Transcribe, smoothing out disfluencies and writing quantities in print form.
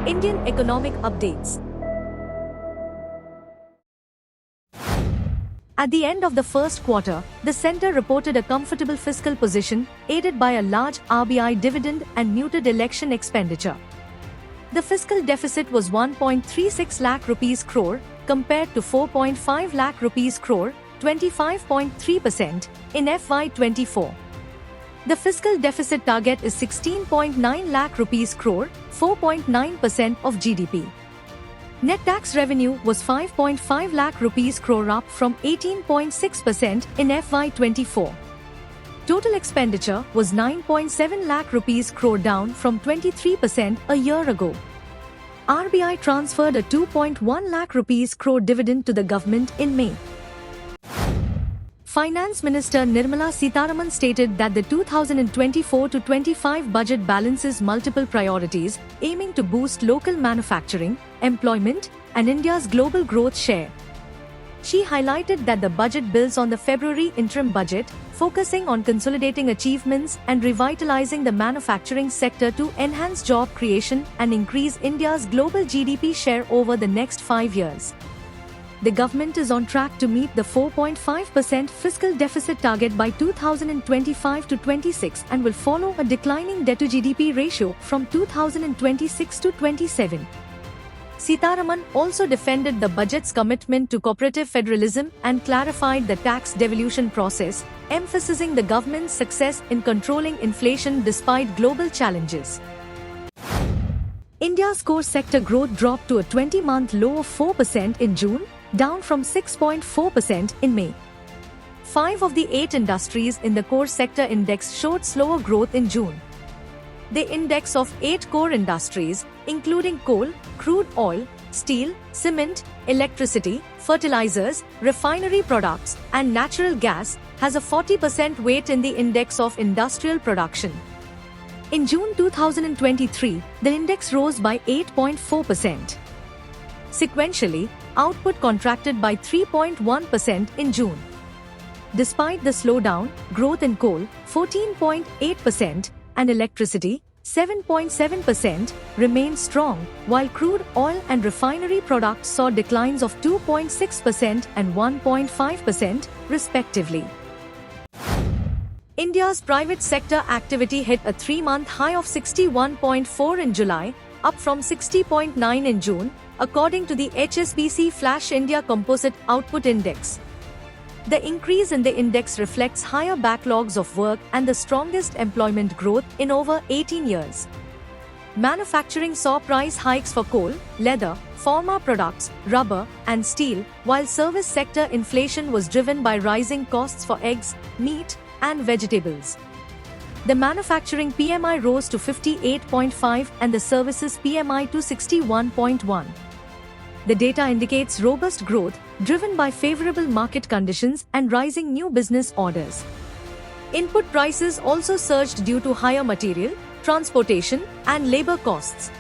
Indian economic updates. At the end of the first quarter, the centre reported a comfortable fiscal position, aided by a large RBI dividend and muted election expenditure. The fiscal deficit was 1.36 lakh rupees crore, compared to 4.5 lakh rupees crore, 25.3%, in FY24. The fiscal deficit target is 16.9 lakh rupees crore, 4.9% of GDP. Net tax revenue was 5.5 lakh rupees crore, up from 18.6% in FY24. Total expenditure was 9.7 lakh rupees crore, down from 23% a year ago. RBI transferred a 2.1 lakh rupees crore dividend to the government in May. Finance Minister Nirmala Sitharaman stated that the 2024-25 budget balances multiple priorities, aiming to boost local manufacturing, employment, and India's global growth share. She highlighted that the budget builds on the February interim budget, focusing on consolidating achievements and revitalizing the manufacturing sector to enhance job creation and increase India's global GDP share over the next 5 years. The government is on track to meet the 4.5% fiscal deficit target by 2025-26 and will follow a declining debt-to-GDP ratio from 2026-27. Sitharaman also defended the budget's commitment to cooperative federalism and clarified the tax devolution process, emphasizing the government's success in controlling inflation despite global challenges. India's core sector growth dropped to a 20-month low of 4% in June, down from 6.4% in May. 5 of the 8 industries in the core sector index showed slower growth in June. The index of 8 core industries, including coal, crude oil, steel, cement, electricity, fertilizers, refinery products, and natural gas, has a 40% weight in the index of industrial production. In June 2023, the index rose by 8.4%. Sequentially, output contracted by 3.1% in June. Despite the slowdown, growth in coal, 14.8%, and electricity, 7.7%, remained strong, while crude oil and refinery products saw declines of 2.6% and 1.5%, respectively. India's private sector activity hit a 3-month high of 61.4 in July, up from 60.9 in June, according to the HSBC Flash India Composite Output Index. The increase in the index reflects higher backlogs of work and the strongest employment growth in over 18 years. Manufacturing saw price hikes for coal, leather, pharma products, rubber, and steel, while service sector inflation was driven by rising costs for eggs, meat, and vegetables. The manufacturing PMI rose to 58.5 and the services PMI to 61.1. The data indicates robust growth, driven by favorable market conditions and rising new business orders. Input prices also surged due to higher material, transportation, and labor costs.